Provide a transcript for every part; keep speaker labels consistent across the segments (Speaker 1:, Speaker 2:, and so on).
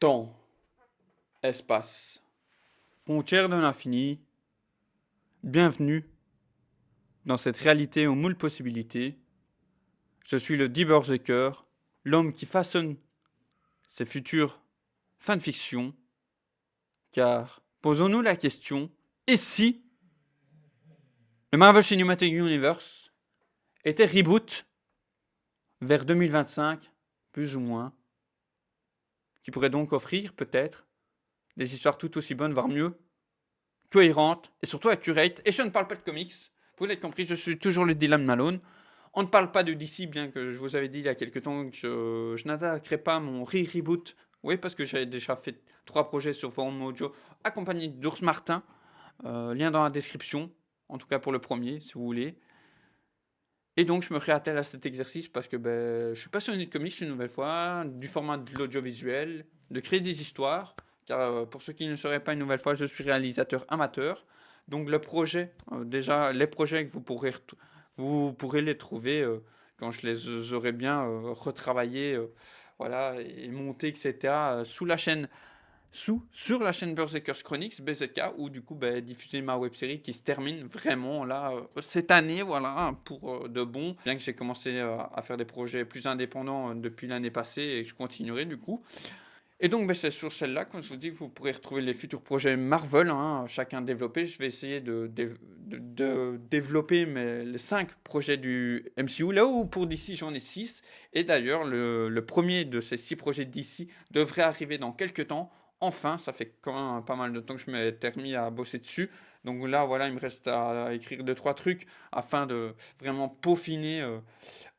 Speaker 1: Temps, espace, frontières de l'infini, bienvenue dans cette réalité aux moules possibilités. Je suis le Die Berserker, l'homme qui façonne ses futures fanfictions, car posons-nous la question, et si le Marvel Cinematic Universe était reboot vers 2025, plus ou moins, qui pourrait donc offrir peut-être des histoires tout aussi bonnes, voire mieux, cohérentes et surtout accurate. Et je ne parle pas de comics. Vous l'avez compris, je suis toujours le Dylan Malone. On ne parle pas de DC, bien que je vous avais dit il y a quelques temps que je n'attaquerai pas mon reboot. Oui, parce que j'avais déjà fait 3 projets sur Forum Mojo, accompagné d'Ours Martin. Lien dans la description, en tout cas pour le premier, si vous voulez. Et donc, je me réattelle à cet exercice parce que je suis passionné de comics une nouvelle fois, du format de l'audiovisuel, de créer des histoires. Car pour ceux qui ne sauraient pas une nouvelle fois, je suis réalisateur amateur. Donc le projet, déjà les projets que vous pourrez les trouver quand je les aurai bien retravaillés, voilà, et montés, etc. Sous la chaîne sur la chaîne Berserkers Chronicles, BZK, où du coup diffuser ma web série qui se termine vraiment là cette année, voilà, pour de bon. Bien que j'ai commencé à faire des projets plus indépendants depuis l'année passée et je continuerai du coup. Et donc c'est sur celle-là, comme je vous dis, que vous pourrez retrouver les futurs projets Marvel, hein, chacun développé. Je vais essayer de développer les 5 projets du MCU, là où pour DC j'en ai 6. Et d'ailleurs, le premier de ces 6 projets d'ici devrait arriver dans quelques temps. Enfin, ça fait quand même pas mal de temps que je m'étais remis à bosser dessus. Donc là, voilà, il me reste à écrire 2-3 trucs afin de vraiment peaufiner,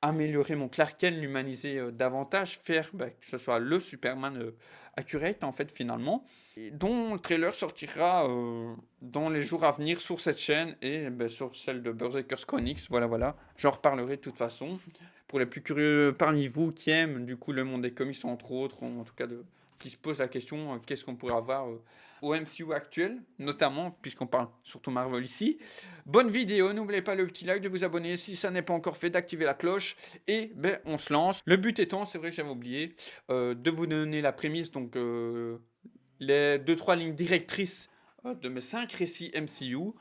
Speaker 1: améliorer mon Clark Kent, l'humaniser davantage, faire que ce soit le Superman accurate en fait finalement, et dont le trailer sortira dans les jours à venir sur cette chaîne et sur celle de Berserkers Chronicles. Voilà, voilà, j'en reparlerai de toute façon. Pour les plus curieux parmi vous qui aiment du coup le monde des comics entre autres, en tout cas qui se posent la question qu'est-ce qu'on pourrait avoir au MCU actuel, notamment puisqu'on parle surtout Marvel ici. Bonne vidéo, n'oubliez pas le petit like, de vous abonner si ça n'est pas encore fait, d'activer la cloche et on se lance. Le but étant, c'est vrai que j'avais oublié, de vous donner la prémisse, donc les 2-3 lignes directrices de mes 5 récits MCU,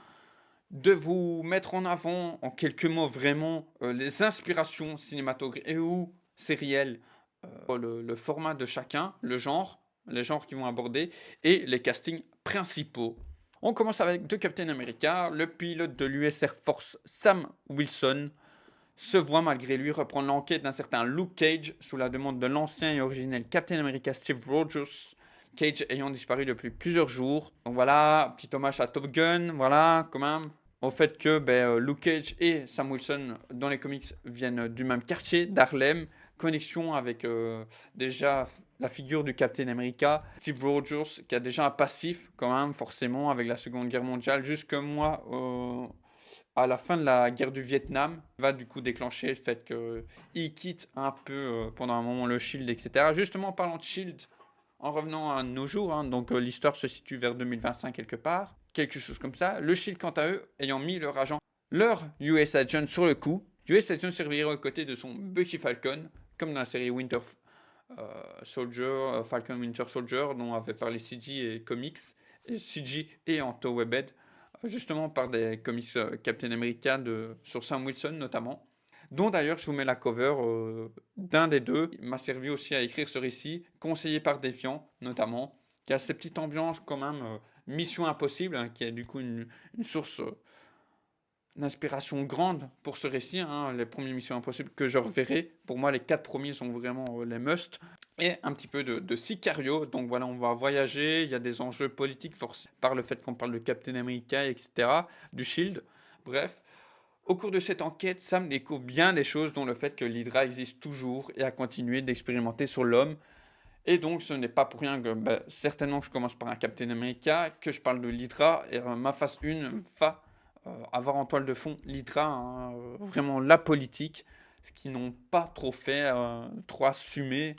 Speaker 1: de vous mettre en avant en quelques mots vraiment les inspirations cinématographiques et ou sérielles, le format de chacun, le genre, les genres qu'ils vont aborder et les castings principaux. On commence avec The Captain America, le pilote de l'US Air Force Sam Wilson se voit malgré lui reprendre l'enquête d'un certain Luke Cage sous la demande de l'ancien et originel Captain America Steve Rogers, Cage ayant disparu depuis plusieurs jours. Donc voilà, petit hommage à Top Gun, voilà, quand même, au fait que Luke Cage et Sam Wilson dans les comics viennent du même quartier d'Harlem, connexion avec déjà la figure du Captain America, Steve Rogers, qui a déjà un passif quand même forcément avec la Seconde Guerre mondiale, jusque moi à la fin de la guerre du Vietnam, va du coup déclencher le fait qu'il quitte un peu pendant un moment le Shield, etc. Justement, en parlant de Shield, en revenant à nos jours, hein, donc l'histoire se situe vers 2025 quelque part, quelque chose comme ça. Le Shield, quant à eux, ayant mis leur US Agent sur le coup, US Agent servira aux côtés de son Bucky Falcon, comme dans la série Winter Soldier, Falcon Winter Soldier, dont avait parlé CG et Comics, et CG et Anto Webhead, justement par des comics Captain America sur Sam Wilson notamment, dont d'ailleurs je vous mets la cover d'un des deux. Il m'a servi aussi à écrire ce récit, conseillé par Defiant notamment, qui a cette petite ambiance quand même, Mission Impossible, hein, qui est du coup une source d'inspiration grande pour ce récit, hein, les premières Missions Impossibles que je reverrai. Pour moi, les 4 premiers sont vraiment les must. Et un petit peu de Sicario. Donc voilà, on va voyager. Il y a des enjeux politiques forcés par le fait qu'on parle de Captain America, etc., du Shield. Bref, au cours de cette enquête, Sam découvre bien des choses, dont le fait que l'Hydra existe toujours et a continué d'expérimenter sur l'homme. Et donc, ce n'est pas pour rien que, certainement, que je commence par un Captain America, que je parle de l'Hydra, et ma phase 1 va avoir en toile de fond l'Hydra, hein, vraiment la politique, ce qu'ils n'ont pas trop fait, trop assumé,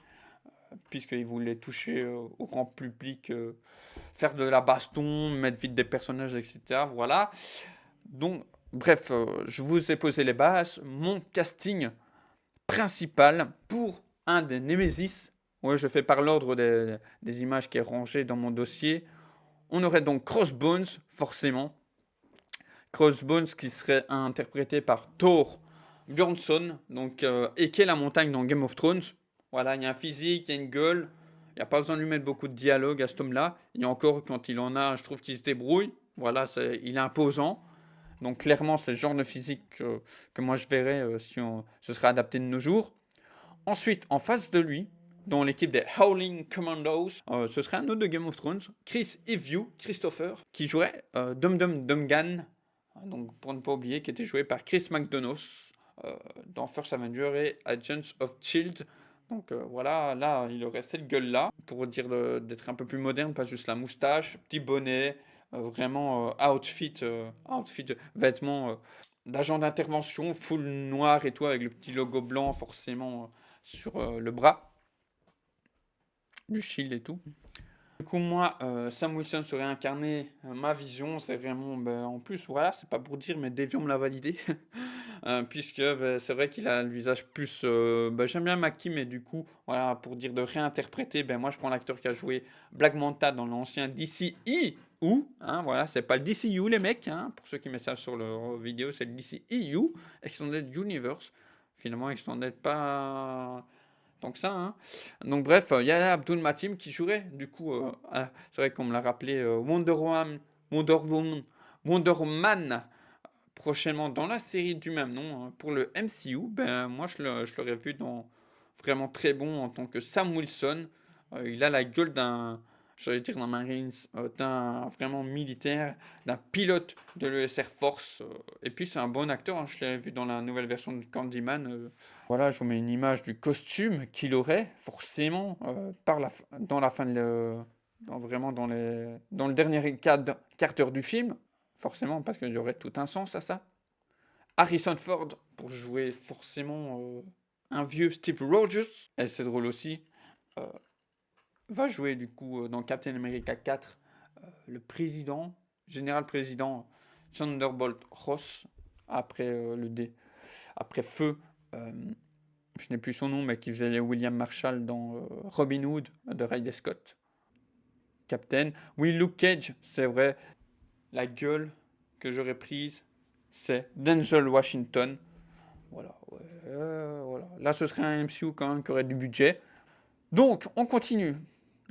Speaker 1: puisqu'ils voulaient toucher au grand public, faire de la baston, mettre vite des personnages, etc. Voilà. Donc, bref, je vous ai posé les bases. Mon casting principal pour un des Nemesis Ouais, je fais par l'ordre des images qui est rangé dans mon dossier. On aurait donc Crossbones, forcément. Crossbones qui serait interprété par Thor Bjornsson, donc, et qui est la montagne dans Game of Thrones. Voilà, il y a un physique, il y a une gueule. Il n'y a pas besoin de lui mettre beaucoup de dialogue à cet homme-là. Et encore, quand il en a, je trouve qu'il se débrouille. Voilà, il est imposant. Donc clairement, c'est le genre de physique que moi je verrais si ce serait adapté de nos jours. Ensuite, en face de lui, dans l'équipe des Howling Commandos, ce serait un autre de Game of Thrones, Chris Eview, Christopher, qui jouerait Dum Dum Dumgan, donc pour ne pas oublier, qui était joué par Chris McDonough dans First Avenger et Agents of Shield. Donc voilà, là, il aurait cette gueule-là, pour dire d'être un peu plus moderne, pas juste la moustache, petit bonnet, vraiment outfit, vêtements d'agent d'intervention, full noir et tout, avec le petit logo blanc forcément sur le bras, du shield et tout. Du coup, moi, Sam Wilson serait incarné, ma vision, c'est vraiment, en plus, voilà, c'est pas pour dire, mais Deviant me l'a validé, puisque c'est vrai qu'il a le visage plus, j'aime bien Mackie, mais du coup, voilà, pour dire de réinterpréter, moi je prends l'acteur qui a joué Black Manta dans l'ancien DCEU, hein, voilà, c'est pas le DCU les mecs, hein, pour ceux qui mettent ça sur leur vidéo, c'est le DCEU, Extended Universe, finalement Extended pas tant que ça, hein. Donc bref, il y a Abdul Matim qui jouerait, du coup, c'est vrai qu'on me l'a rappelé, Wonder Woman, Wonder Man, prochainement dans la série du même nom, hein, pour le MCU, moi je l'aurais vu dans vraiment très bon en tant que Sam Wilson. Il a la gueule d'un, j'allais dire d'un Marines, d'un vraiment militaire, d'un pilote de l'US Air Force. Et puis c'est un bon acteur, hein, je l'ai vu dans la nouvelle version de Candyman. Voilà, je vous mets une image du costume qu'il aurait, forcément, dans la fin vraiment dans le dernier quart d'heure du film, forcément, parce qu'il y aurait tout un sens à ça. Harrison Ford, pour jouer forcément un vieux Steve Rogers, et c'est drôle aussi, euh, va jouer du coup dans Captain America 4 le président, général président Thunderbolt Ross, après après Feu, euh, je n'ai plus son nom, mais qui faisait les William Marshall dans Robin Hood de Ridley Scott. Captain. Oui, Luke Cage, c'est vrai. La gueule que j'aurais prise, c'est Denzel Washington. Voilà, ouais, voilà. Là, ce serait un MCU quand même qui aurait du budget. Donc, on continue.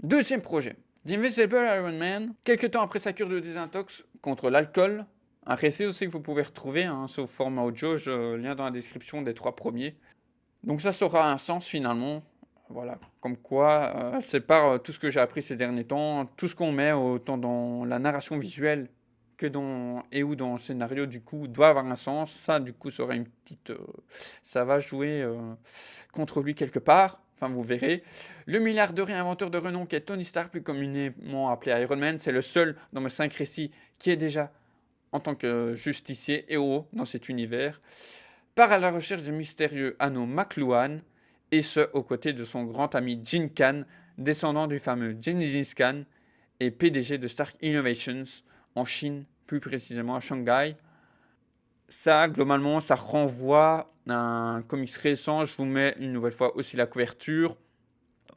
Speaker 1: Deuxième projet. The Invisible Iron Man, quelques temps après sa cure de désintox contre l'alcool. Un récit aussi que vous pouvez retrouver, hein, sous format audio, lien dans la description des 3 premiers. Donc ça aura un sens finalement. Voilà, comme quoi, c'est par tout ce que j'ai appris ces derniers temps, tout ce qu'on met autant dans la narration visuelle que ou dans le scénario, du coup, doit avoir un sens. Ça, du coup, ça aura une petite, ça va jouer contre lui quelque part. Enfin, vous verrez. Le milliardaire et inventeur de renom qui est Tony Stark, plus communément appelé Iron Man, c'est le seul dans mes 5 récits qui est déjà en tant que justicier héros dans cet univers, part à la recherche du mystérieux anneau McLuhan, et ce, aux côtés de son grand ami Jin Khan, descendant du fameux Gengis Khan et PDG de Stark Innovations en Chine, plus précisément à Shanghai. Ça, globalement, ça renvoie à un comics récent. Je vous mets une nouvelle fois aussi la couverture,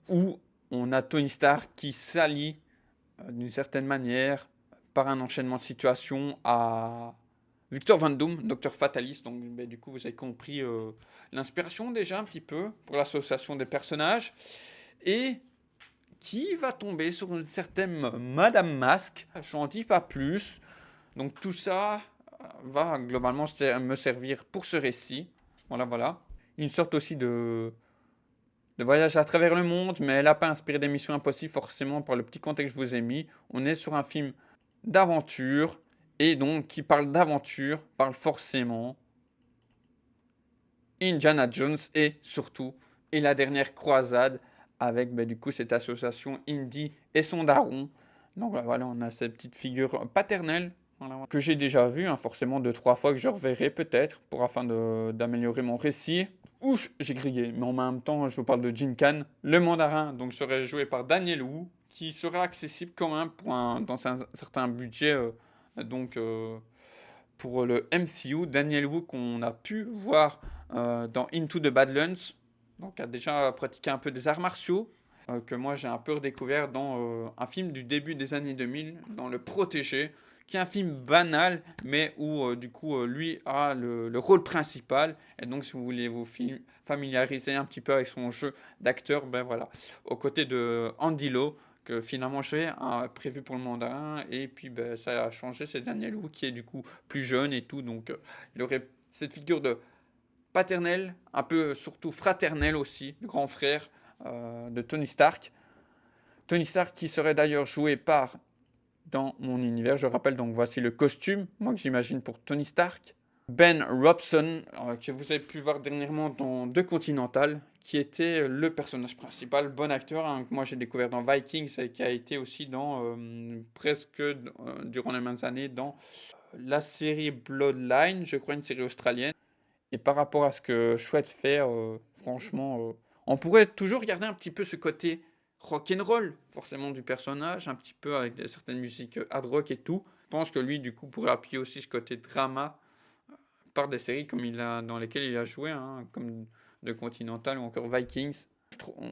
Speaker 1: où on a Tony Stark qui s'allie d'une certaine manière par un enchaînement de situations à Victor Van Doom, Docteur Fatalist. Donc du coup, vous avez compris l'inspiration déjà un petit peu pour l'association des personnages. Et qui va tomber sur une certaine Madame Masque. Je n'en dis pas plus. Donc tout ça va globalement me servir pour ce récit. Voilà, voilà. Une sorte aussi de voyage à travers le monde, mais elle n'a pas inspiré des missions impossibles forcément par le petit contexte que je vous ai mis. On est sur un film d'aventure, et donc qui parle d'aventure, parle forcément Indiana Jones et surtout, et la dernière croisade, avec du coup cette association Indy et son daron. Donc voilà, on a cette petite figure paternelle, voilà, que j'ai déjà vue, hein, forcément 2-3 fois, que je reverrai peut-être, afin d'améliorer mon récit. Ouch, j'ai grillé, mais en même temps, je vous parle de Jin Khan, le mandarin, donc serait joué par Daniel Wu, qui sera accessible quand même dans un certain budget, pour le MCU. Daniel Wu qu'on a pu voir dans Into the Badlands, donc a déjà pratiqué un peu des arts martiaux, que moi j'ai un peu redécouvert dans un film du début des années 2000, dans Le Protégé, qui est un film banal, mais où du coup lui a le rôle principal. Et donc si vous voulez vous familiariser un petit peu avec son jeu d'acteur, ben voilà, aux côtés de Andy Lau, que finalement je a prévu pour le mandarin, et puis ben, ça a changé, c'est Daniel Wu qui est du coup plus jeune et tout, donc il aurait cette figure de paternel, un peu surtout fraternel aussi, le grand frère de Tony Stark. Tony Stark qui serait d'ailleurs joué par, dans mon univers, je rappelle, donc voici le costume, moi que j'imagine pour Tony Stark. Ben Robson, que vous avez pu voir dernièrement dans The Continental, qui était le personnage principal, bon acteur, hein, que moi j'ai découvert dans Vikings et qui a été aussi dans presque durant les mêmes années dans la série Bloodline, je crois une série australienne. Et par rapport à ce que je souhaite faire, franchement, on pourrait toujours garder un petit peu ce côté rock'n'roll, forcément, du personnage, un petit peu avec certaines musiques hard rock et tout. Je pense que lui, du coup, pourrait appuyer aussi ce côté drama par des séries comme dans lesquelles il a joué, hein, comme The Continental ou encore Vikings.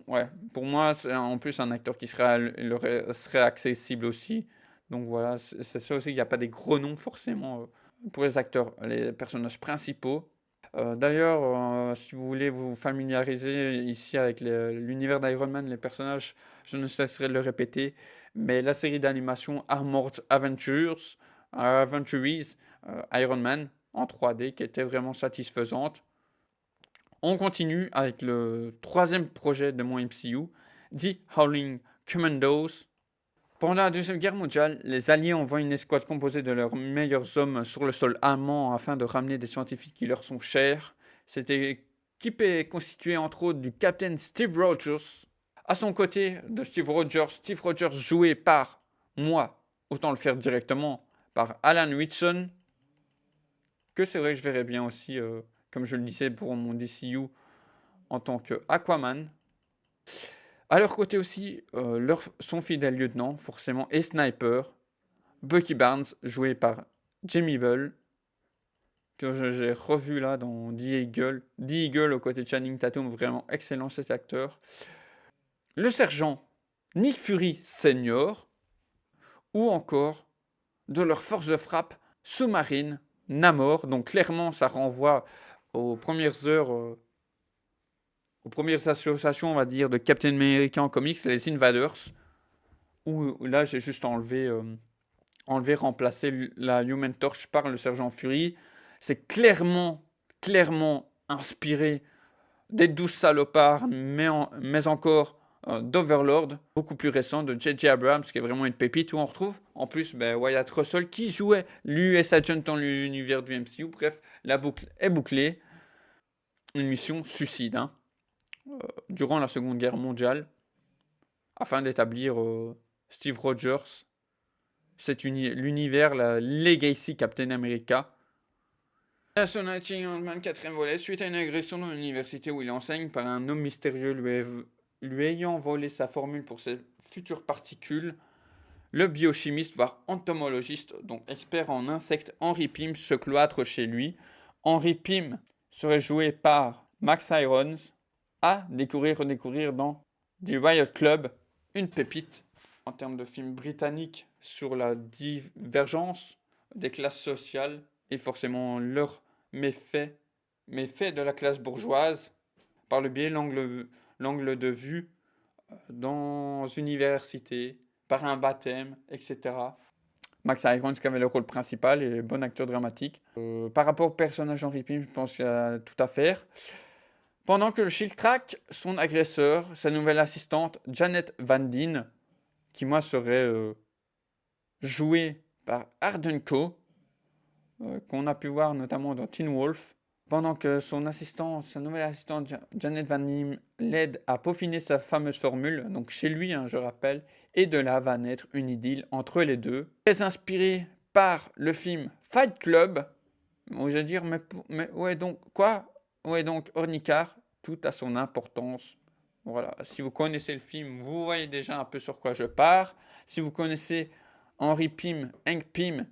Speaker 1: Ouais, pour moi, c'est en plus un acteur qui serait accessible aussi. Donc voilà, c'est ça aussi, il n'y a pas des gros noms forcément pour les acteurs, les personnages principaux. D'ailleurs, si vous voulez vous familiariser ici avec l'univers d'Iron Man, les personnages, je ne cesserai de le répéter, mais la série d'animation Armored Adventures, Iron Man en 3D qui était vraiment satisfaisante. On continue avec le troisième projet de mon MCU, The Howling Commandos. Pendant la Deuxième Guerre mondiale, les Alliés envoient une escouade composée de leurs meilleurs hommes sur le sol allemand afin de ramener des scientifiques qui leur sont chers. Cette équipe est constituée entre autres du capitaine Steve Rogers. À son côté de Steve Rogers joué par moi, autant le faire directement, par Alan Ritchson, que c'est vrai que je verrais bien aussi, comme je le disais pour mon DCU, en tant que Aquaman. À leur côté aussi, son fidèle lieutenant, forcément, et sniper, Bucky Barnes, joué par Jamie Bell, que j'ai revu là dans The Eagle. The Eagle aux côtés de Channing Tatum, vraiment excellent cet acteur. Le sergent Nick Fury Senior, ou encore de leur force de frappe sous-marine, Namor. Donc clairement, ça renvoie aux premières heures, aux premières associations, on va dire, de Captain America en comics, les Invaders, où là j'ai juste remplacer la Human Torch par le sergent Fury. C'est clairement inspiré des 12 salopards, mais encore d'Overlord, beaucoup plus récent, de J.J. Abrams, qui est vraiment une pépite, où on retrouve en plus Wyatt Russell, qui jouait l'US Agent dans l'univers du MCU. Bref, la boucle est bouclée. Une mission suicide, hein, durant la Seconde Guerre mondiale, afin d'établir Steve Rogers. C'est l'univers, la Legacy Captain America. Nationality Ant-Man 4ème volet, suite à une agression dans l'université où il enseigne par un homme mystérieux lui ayant volé sa formule pour ses futures particules, le biochimiste, voire entomologiste, donc expert en insectes, Henry Pym, se cloître chez lui. Henry Pym serait joué par Max Irons, à redécouvrir dans The Riot Club, une pépite en termes de film britannique sur la divergence des classes sociales et forcément leurs méfaits de la classe bourgeoise par le biais l'angle de vue dans une université, par un baptême, etc. Max Irons qui avait le rôle principal et bon acteur dramatique. Par rapport au personnage Henry Pym, je pense qu'il y a tout à faire. Pendant que le Shield traque son agresseur, sa nouvelle assistante Janet Van Dyne, qui moi serait jouée par Arden Coe, qu'on a pu voir notamment dans Teen Wolf, pendant que sa nouvelle assistante Janet Van Dyne l'aide à peaufiner sa fameuse formule, donc chez lui, hein, je rappelle, et de là va naître une idylle entre les deux. Très inspiré par le film Fight Club, bon, je vais dire, mais ouais donc quoi? Ouais donc Ornicar, tout a son importance. Voilà, si vous connaissez le film, vous voyez déjà un peu sur quoi je pars. Si vous connaissez Henry Pym, Hank Pym,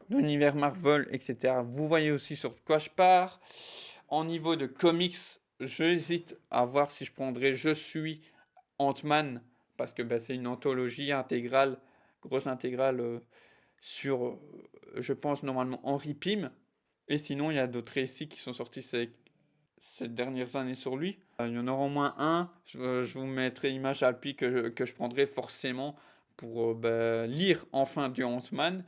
Speaker 1: l'univers Marvel, etc., vous voyez aussi sur quoi je pars. En niveau de comics, j'hésite à voir si je prendrais Je suis Ant-Man, parce que c'est une anthologie intégrale, grosse intégrale sur, je pense, normalement Henry Pym. Et sinon, il y a d'autres récits qui sont sortis ces dernières années sur lui. Il y en aura au moins un. Je vous mettrai image à l'appli que je prendrai forcément pour lire enfin du Ant-Man.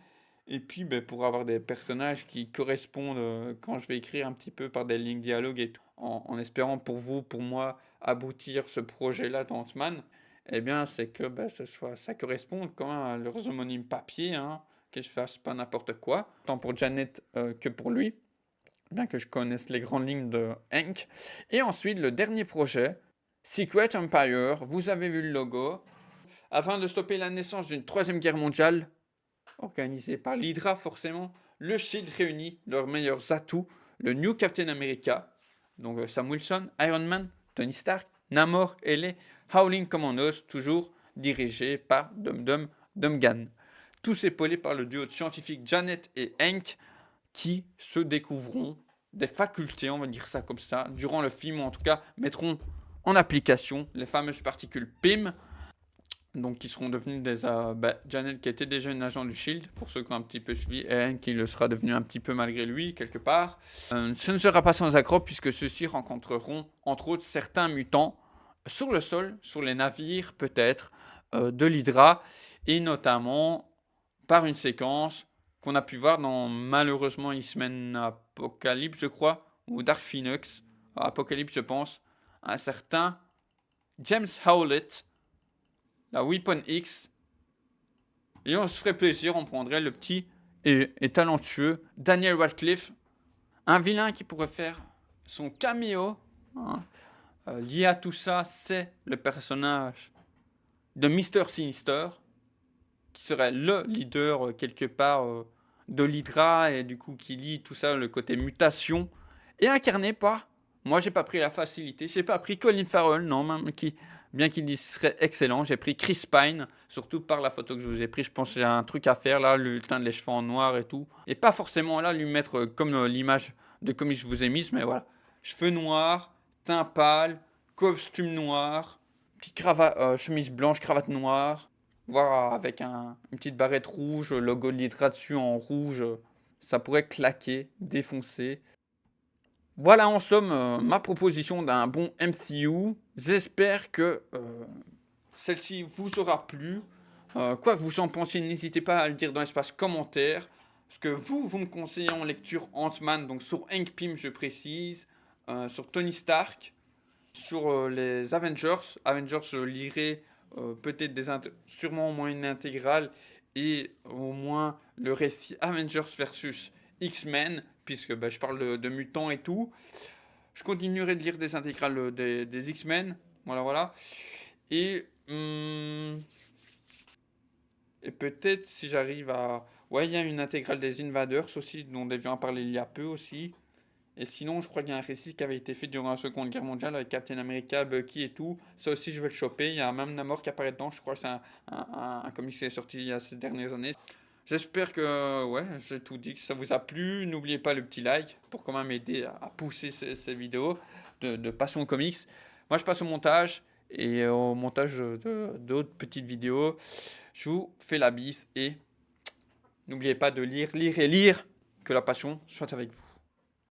Speaker 1: Et puis pour avoir des personnages qui correspondent quand je vais écrire un petit peu par des lignes dialogue et tout. En espérant pour vous, pour moi, aboutir ce projet-là d'Ant-Man, eh bien, c'est que ça corresponde quand même à leurs homonymes papier, hein, que je fasse pas n'importe quoi, tant pour Janet que pour lui, bien que je connaisse les grandes lignes de Hank. Et ensuite, le dernier projet, Secret Empire, vous avez vu le logo, afin de stopper la naissance d'une troisième guerre mondiale, organisée par l'Hydra forcément, le Shield réunit leurs meilleurs atouts, le New Captain America, donc Sam Wilson, Iron Man, Tony Stark, Namor et les Howling Commandos, toujours dirigés par Dum Gun. Tous épaulés par le duo de scientifiques Janet et Hank, qui se découvriront des facultés, on va dire ça comme ça, durant le film, ou en tout cas mettront en application les fameuses particules PIM, donc qui seront devenus des... Janet qui était déjà une agent du SHIELD, pour ceux qui ont un petit peu suivi, et Hank qui le sera devenu un petit peu malgré lui, quelque part. Ce ne sera pas sans accroc, puisque ceux-ci rencontreront, entre autres, certains mutants sur le sol, sur les navires, peut-être, de l'Hydra, et notamment par une séquence qu'on a pu voir dans, malheureusement, X-Men Apocalypse, je crois, ou Dark Phoenix, Apocalypse, je pense, un certain James Howlett, la Weapon X, et on se ferait plaisir, on prendrait le petit et talentueux Daniel Radcliffe, un vilain qui pourrait faire son caméo, hein. Lié à tout ça, c'est le personnage de Mr. Sinister, qui serait le leader quelque part de l'Hydra, et du coup qui lie tout ça, le côté mutation, et incarné par, moi j'ai pas pris la facilité, j'ai pas pris Colin Farrell, non, même bien qu'il serait excellent, j'ai pris Chris Pine, surtout par la photo que je vous ai pris, je pense que j'ai un truc à faire là, lui teindre les cheveux en noir et tout, et pas forcément là lui mettre comme l'image de comics que je vous ai mise, mais voilà, cheveux noirs, teint pâle, costume noir, petite cravate, chemise blanche, cravate noire, voire avec une petite barrette rouge, logo de l'Hydra dessus en rouge, ça pourrait claquer, défoncer. Voilà en somme ma proposition d'un bon MCU. J'espère que celle-ci vous aura plu. Quoi que vous en pensiez, n'hésitez pas à le dire dans l'espace commentaire. Ce que vous me conseillez en lecture Ant-Man, donc sur Hank Pym je précise, sur Tony Stark, sur les Avengers. Avengers, je lirai peut-être sûrement au moins une intégrale et au moins le récit Avengers versus X-Men, puisque je parle de mutants et tout. Je continuerai de lire des intégrales des X-Men. Voilà. Et, et peut-être si j'arrive à... Ouais, il y a une intégrale des Invaders aussi, dont Deviant a parlé il y a peu aussi. Et sinon, je crois qu'il y a un récit qui avait été fait durant la Seconde Guerre mondiale avec Captain America, Bucky et tout. Ça aussi, je vais le choper. Il y a même Namor qui apparaît dedans. Je crois que c'est un comic qui est sorti il y a ces dernières années. J'espère que ouais, j'ai tout dit, que ça vous a plu. N'oubliez pas le petit like pour quand même aider à pousser ces vidéos de Passion Comics. Moi, je passe au montage et au montage d'autres petites vidéos. Je vous fais la bise et n'oubliez pas de lire. Que la passion soit avec vous.